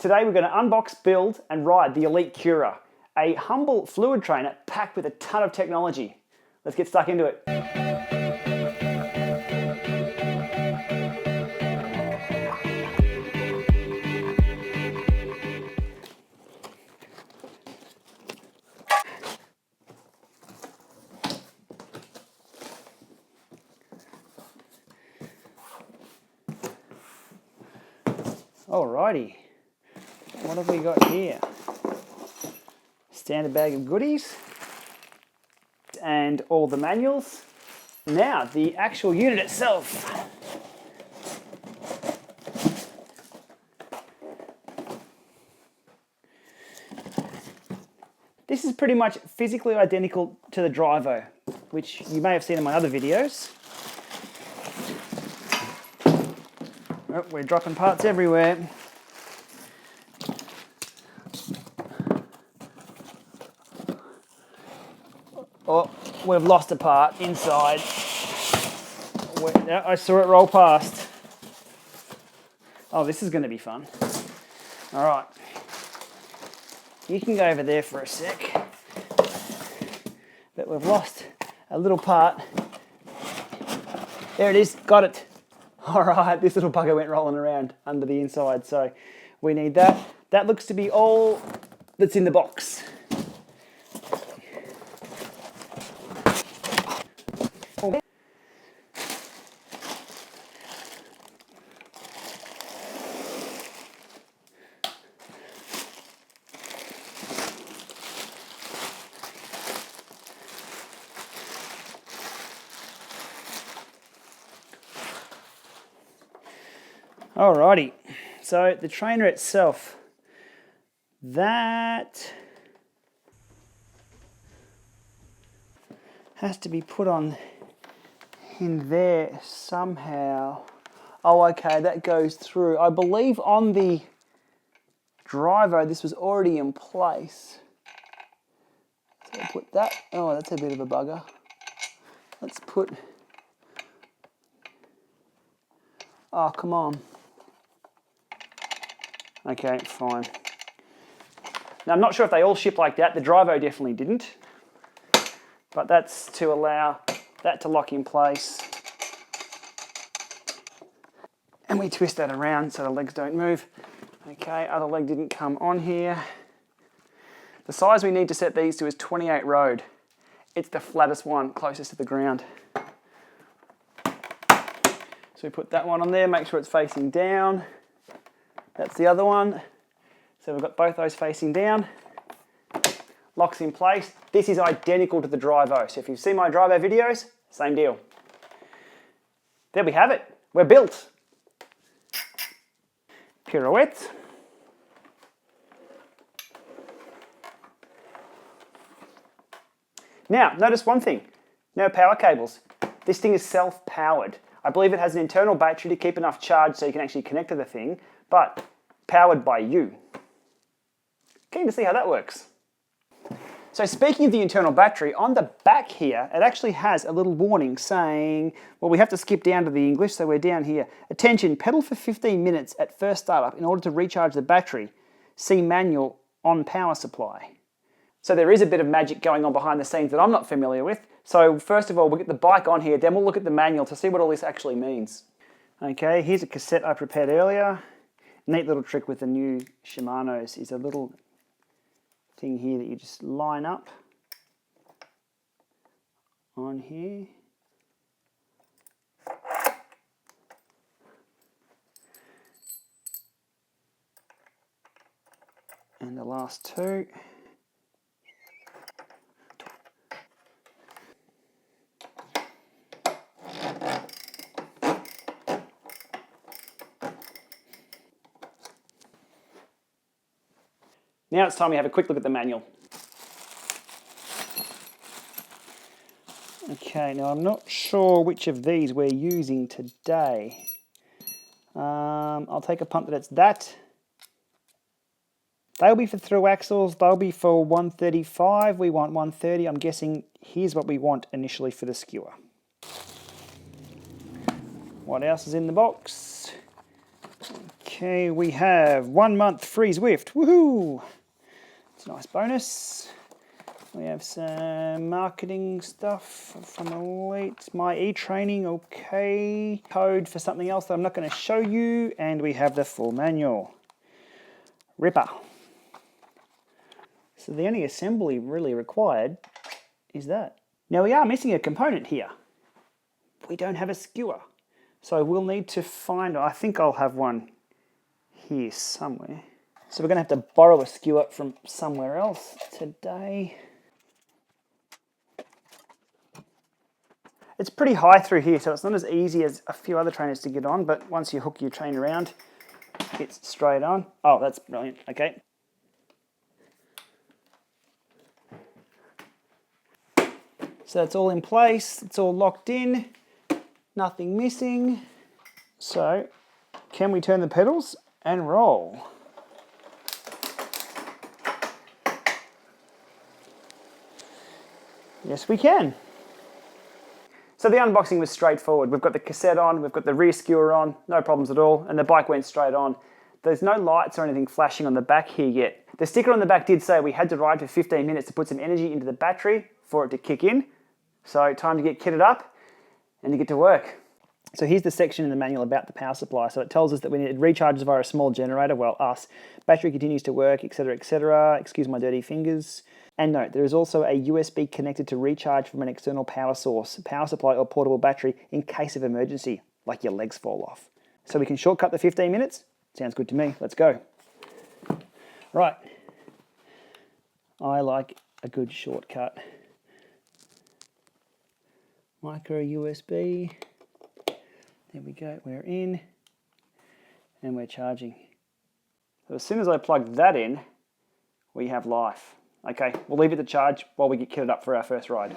Today we're going to unbox, build and ride the Elite KURA, a humble fluid trainer packed with a ton of technology. Let's get stuck into it. Alrighty, what have we got here? Standard bag of goodies and all the manuals. Now the actual unit itself. This is pretty much physically identical to the Drivo, which you may have seen in my other videos. Oh, we're dropping parts everywhere. Oh, we've lost a part inside. I saw it roll past. Oh, this is going to be fun. All right. You can go over there for a sec. But we've lost a little part. There it is, got it. All right, this little bugger went rolling around under the inside, so we need that. That looks to be all that's in the box. Alrighty, so the trainer itself, that has to be put on in there somehow. Oh, okay, that goes through. I believe on the Drivo this was already in place. So I'll put that, oh, that's a bit of a bugger. Let's put, oh, come on. Okay, fine. Now, I'm not sure if they all ship like that. The Drivo definitely didn't. But that's to allow that to lock in place. And we twist that around so the legs don't move. Okay, other leg didn't come on here. The size we need to set these to is 28 road. It's the flattest one, closest to the ground. So we put that one on there, make sure it's facing down. That's the other one. So we've got both those facing down. Locks in place. This is identical to the Drivo. So if you've seen my Drivo videos, same deal. There we have it. We're built. Pirouette. Now, notice one thing. No power cables. This thing is self-powered. I believe it has an internal battery to keep enough charge so you can actually connect to the thing, but powered by you. Keen to see how that works. So speaking of the internal battery, on the back here, it actually has a little warning saying, well, we have to skip down to the English, so we're down here. Attention, pedal for 15 minutes at first startup in order to recharge the battery. See manual on power supply. So there is a bit of magic going on behind the scenes that I'm not familiar with. So first of all, we'll get the bike on here, then we'll look at the manual to see what all this actually means. Okay, here's a cassette I prepared earlier. Neat little trick with the new Shimano's is a little thing here that you just line up on here. And the last two. Now it's time we have a quick look at the manual. Okay, now I'm not sure which of these we're using today. I'll take a punt that it's that. They'll be for through axles, they'll be for 135, we want 130. I'm guessing here's what we want initially for the skewer. What else is in the box? Okay. Okay, we have 1 month free Zwift. Woohoo! It's a nice bonus. We have some marketing stuff from Elite. My e-training, okay. Code for something else that I'm not going to show you. And we have the full manual. Ripper. So the only assembly really required is that. Now we are missing a component here. We don't have a skewer. So we'll need to find, I think I'll have one here somewhere. So we're going to have to borrow a skewer from somewhere else today. It's pretty high through here, so it's not as easy as a few other trainers to get on, but once you hook your train around, it's straight on. Oh, that's brilliant. Okay. So that's all in place. It's all locked in. Nothing missing. So, can we turn the pedals and roll? Yes, we can. So the unboxing was straightforward. We've got the cassette on, we've got the rear skewer on, no problems at all, and the bike went straight on. There's no lights or anything flashing on the back here yet. The sticker on the back did say we had to ride for 15 minutes to put some energy into the battery for it to kick in. So time to get kitted up and to get to work. So here's the section in the manual about the power supply. So it tells us that when it recharges via a small generator, well, battery continues to work, etc., etc. Excuse my dirty fingers. And note, there is also a USB connected to recharge from an external power source, power supply or portable battery in case of emergency, like your legs fall off. So we can shortcut the 15 minutes. Sounds good to me. Let's go. Right. I like a good shortcut. Micro USB. There we go. We're in. And we're charging. So as soon as I plug that in, we have life. Okay, we'll leave it to charge while we get kitted up for our first ride.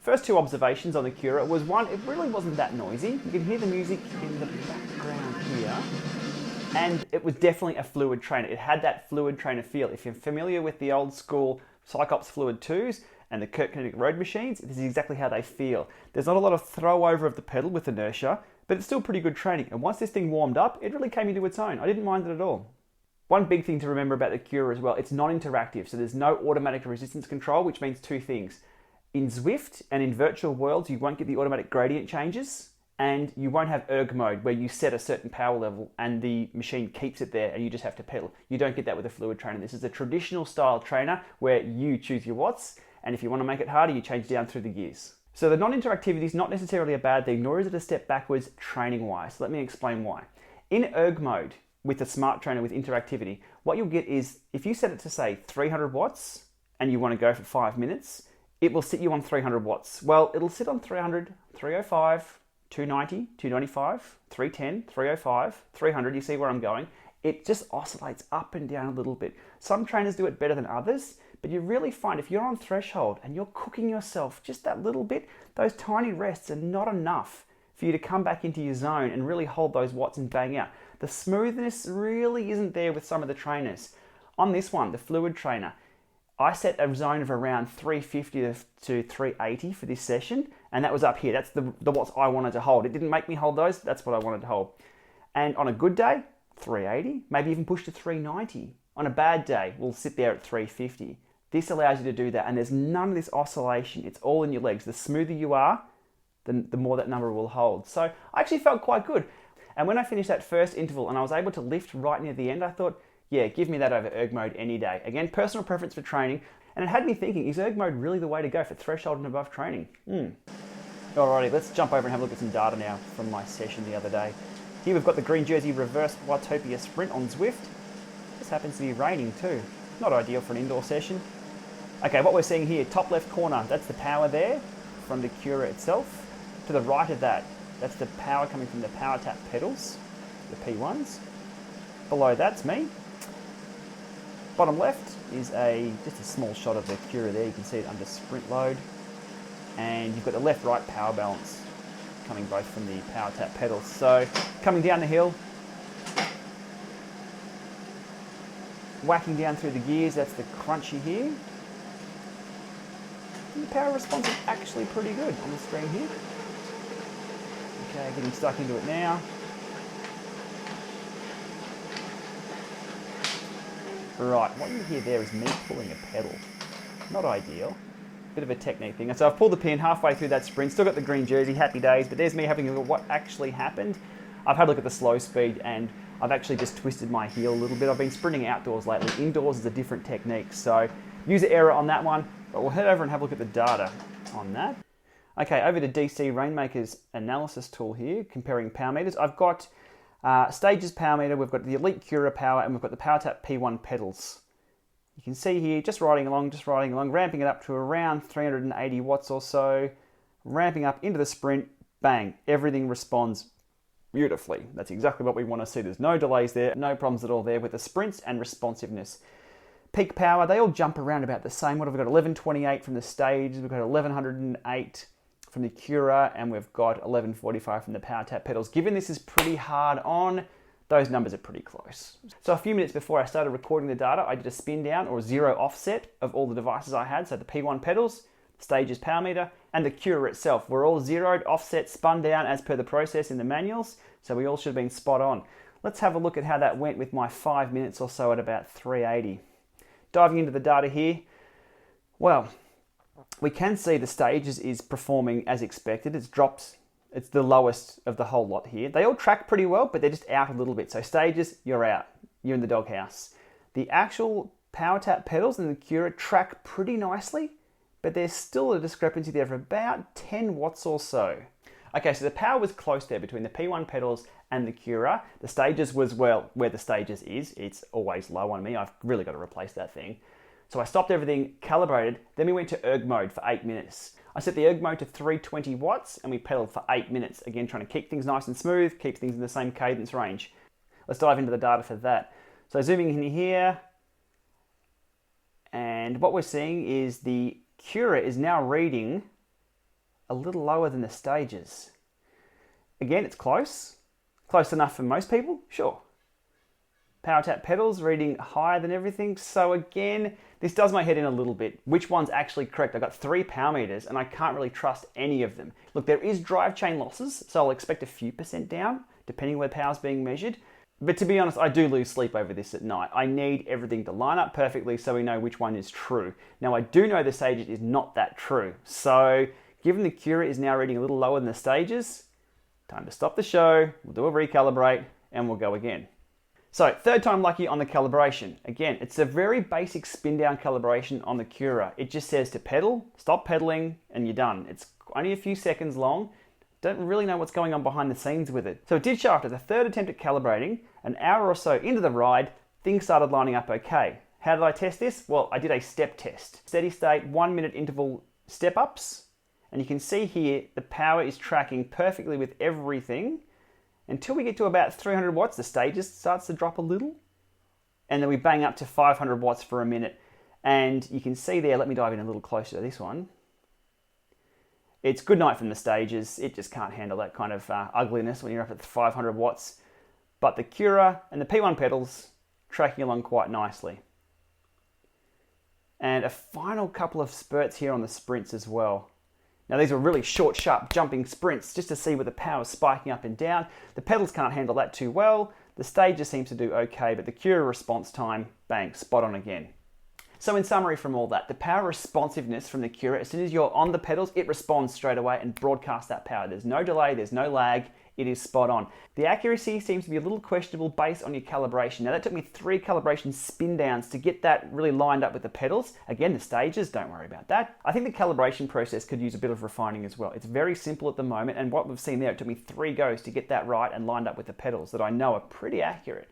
First two observations on the KURA was one, it really wasn't that noisy. You can hear the music in the background here. And it was definitely a fluid trainer. It had that fluid trainer feel. If you're familiar with the old school Cyclops Fluid 2s and the Kinetic Road machines, this is exactly how they feel. There's not a lot of throw over of the pedal with inertia, but it's still pretty good training. And once this thing warmed up, it really came into its own. I didn't mind it at all. One big thing to remember about the KURA as well, it's non-interactive, so there's no automatic resistance control, which means two things. In Zwift and in virtual worlds, you won't get the automatic gradient changes, and you won't have erg mode where you set a certain power level and the machine keeps it there and you just have to pedal. You don't get that with a fluid trainer. This is a traditional style trainer where you choose your watts, and if you want to make it harder, you change down through the gears. So the non-interactivity is not necessarily a bad thing, nor is it a step backwards training-wise. Let me explain why. In erg mode, with a smart trainer with interactivity, what you'll get is, if you set it to say 300 watts and you want to go for 5 minutes, it will sit you on 300 watts. Well, it'll sit on 300, 305, 290, 295, 310, 305, 300, you see where I'm going. It just oscillates up and down a little bit. Some trainers do it better than others, but you really find if you're on threshold and you're cooking yourself just that little bit, those tiny rests are not enough for you to come back into your zone and really hold those watts and bang out. The smoothness really isn't there with some of the trainers. On this one, the fluid trainer, I set a zone of around 350 to 380 for this session, and that was up here. That's the watts I wanted to hold. It didn't make me hold those, that's what I wanted to hold. And on a good day, 380, maybe even push to 390. On a bad day, we'll sit there at 350. This allows you to do that, and there's none of this oscillation. It's all in your legs. The smoother you are, the more that number will hold. So I actually felt quite good. And when I finished that first interval and I was able to lift right near the end, I thought, yeah, give me that over erg mode any day. Again, personal preference for training. And it had me thinking, is erg mode really the way to go for threshold and above training? Alrighty, let's jump over and have a look at some data now from my session the other day. Here we've got the Green Jersey Reverse Watopia Sprint on Zwift. This happens to be raining too. Not ideal for an indoor session. Okay, what we're seeing here, top left corner, that's the power there from the KURA itself. To the right of that, that's the power coming from the power tap pedals, the P1s. Below that's me. Bottom left is just a small shot of the KURA there. You can see it under sprint load. And you've got the left-right power balance coming both from the power tap pedals. So coming down the hill, whacking down through the gears, that's the crunchy here. And the power response is actually pretty good on the screen here. Okay, getting stuck into it now. Right, what you hear there is me pulling a pedal. Not ideal. Bit of a technique thing. So I've pulled the pin halfway through that sprint, still got the green jersey, happy days, but there's me having a look at what actually happened. I've had a look at the slow speed and I've actually just twisted my heel a little bit. I've been sprinting outdoors lately. Indoors is a different technique, so user error on that one, but we'll head over and have a look at the data on that. Okay, over to DC Rainmaker's analysis tool here, comparing power meters. I've got Stages power meter, we've got the Elite KURA power, and we've got the PowerTap P1 pedals. You can see here, just riding along, ramping it up to around 380 watts or so, ramping up into the sprint, bang, everything responds beautifully. That's exactly what we want to see. There's no delays there, no problems at all there with the sprints and responsiveness. Peak power, they all jump around about the same. What have we got? 1128 from the Stage, we've got 1108 from the KURA, and we've got 1145 from the PowerTap pedals. Given this is pretty hard on, those numbers are pretty close. So a few minutes before I started recording the data, I did a spin down or zero offset of all the devices I had. So the P1 pedals, Stages power meter, and the KURA itself were all zeroed, offset, spun down as per the process in the manuals. So we all should have been spot on. Let's have a look at how that went with my 5 minutes or so at about 380. Diving into the data here, well, we can see the Stages is performing as expected. It's dropped, it's the lowest of the whole lot here. They all track pretty well, but they're just out a little bit. So Stages, you're out. You're in the doghouse. The actual PowerTap pedals and the KURA track pretty nicely, but there's still a discrepancy there of about 10 watts or so. Okay, so the power was close there between the P1 pedals and the KURA. The Stages was, well, where the Stages is. It's always low on me. I've really got to replace that thing. So I stopped everything, calibrated, then we went to erg mode for 8 minutes. I set the erg mode to 320 watts and we pedaled for 8 minutes. Again, trying to keep things nice and smooth, keep things in the same cadence range. Let's dive into the data for that. So zooming in here, and what we're seeing is the KURA is now reading a little lower than the Stages. Again, it's close. Close enough for most people, sure. PowerTap pedals reading higher than everything. So again, this does my head in a little bit. Which one's actually correct? I've got 3 power meters and I can't really trust any of them. Look, there is drive chain losses, so I'll expect a few % down, depending where power's being measured. But to be honest, I do lose sleep over this at night. I need everything to line up perfectly so we know which one is true. Now, I do know the Stages is not that true. So given the KURA is now reading a little lower than the Stages, time to stop the show, we'll do a recalibrate, and we'll go again. So, third time lucky on the calibration. Again, it's a very basic spin down calibration on the KURA. It just says to pedal, stop pedaling, and you're done. It's only a few seconds long. Don't really know what's going on behind the scenes with it. So it did show after the third attempt at calibrating, an hour or so into the ride, things started lining up okay. How did I test this? Well, I did a step test. Steady state, 1 minute interval step ups. And you can see here, the power is tracking perfectly with everything. Until we get to about 300 watts, the Stages starts to drop a little. And then we bang up to 500 watts for a minute. And you can see there, let me dive in a little closer to this one. It's good night from the Stages. It just can't handle that kind of ugliness when you're up at 500 watts. But the KURA and the P1 pedals tracking along quite nicely. And a final couple of spurts here on the sprints as well. Now these were really short, sharp, jumping sprints just to see where the power's spiking up and down. The pedals can't handle that too well. The Stages seems to do okay, but the KURA response time, bang, spot on again. So in summary from all that, the power responsiveness from the KURA, as soon as you're on the pedals, it responds straight away and broadcasts that power. There's no delay, there's no lag, it is spot on. The accuracy seems to be a little questionable based on your calibration. Now that took me 3 calibration spin downs to get that really lined up with the pedals. Again, the Stages, don't worry about that. I think the calibration process could use a bit of refining as well. It's very simple at the moment, and what we've seen there, it took me 3 goes to get that right and lined up with the pedals that I know are pretty accurate.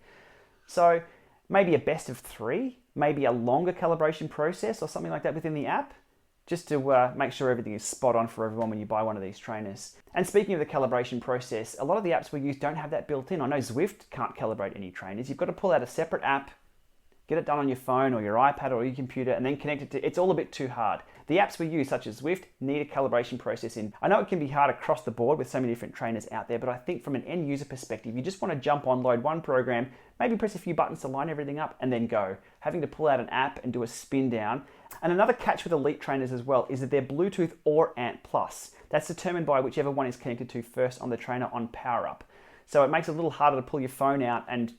So maybe a best of 3, maybe a longer calibration process or something like that within the app, just to make sure everything is spot on for everyone when you buy one of these trainers. And speaking of the calibration process, a lot of the apps we use don't have that built in. I know Zwift can't calibrate any trainers. You've got to pull out a separate app, get it done on your phone or your iPad or your computer and then connect it to, it's all a bit too hard. The apps we use, such as Zwift, need a calibration process in. I know it can be hard across the board with so many different trainers out there, but I think from an end user perspective, you just want to jump on, load one program, maybe press a few buttons to line everything up and then go. Having to pull out an app and do a spin down. And another catch with elite trainers as well is that they're Bluetooth or ANT+. That's determined by whichever one is connected to first on the trainer on power up. So it makes it a little harder to pull your phone out and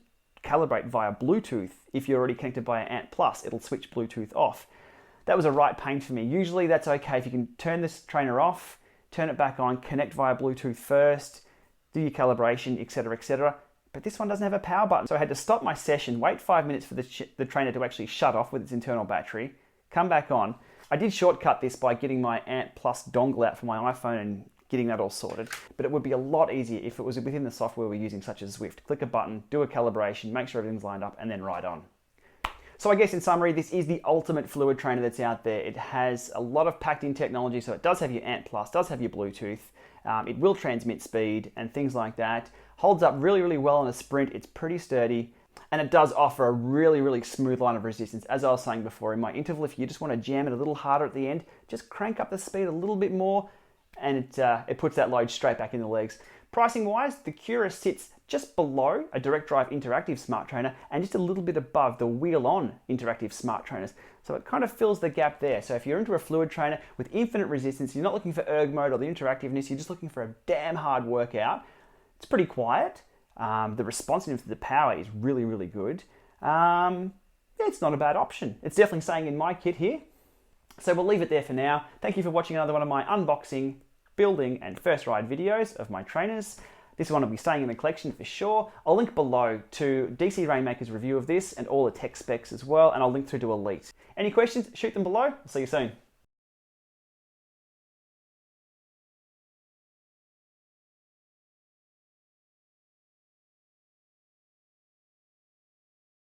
calibrate via Bluetooth. If you're already connected via ANT+, it'll switch Bluetooth off. That was a right pain for me. Usually that's okay if you can turn this trainer off, turn it back on, connect via Bluetooth first, do your calibration, etc., etc. But this one doesn't have a power button. So I had to stop my session, wait 5 minutes for the trainer to actually shut off with its internal battery, come back on. I did shortcut this by getting my ANT+ dongle out for my iPhone and getting that all sorted, but it would be a lot easier if it was within the software we're using, such as Zwift. Click a button, do a calibration, make sure everything's lined up, and then ride on. So I guess in summary, this is the ultimate fluid trainer that's out there. It has a lot of packed in technology, so it does have your ANT+, does have your Bluetooth, it will transmit speed and things like that. Holds up really, really well on a sprint, it's pretty sturdy, and it does offer a really, really smooth line of resistance. As I was saying before, in my interval, if you just want to jam it a little harder at the end, just crank up the speed a little bit more, and it puts that load straight back in the legs. Pricing wise, the KURA sits just below a direct drive interactive smart trainer and just a little bit above the wheel on interactive smart trainers. So it kind of fills the gap there. So if you're into a fluid trainer with infinite resistance, you're not looking for erg mode or the interactiveness, you're just looking for a damn hard workout. It's pretty quiet. The responsiveness to the power is really, really good. Yeah, it's not a bad option. It's definitely staying in my kit here. So we'll leave it there for now. Thank you for watching another one of my unboxing, building and first ride videos of my trainers. This one will be staying in the collection for sure. I'll link below to DC Rainmaker's review of this and all the tech specs as well, and I'll link through to Elite. Any questions, shoot them below. I'll see you soon.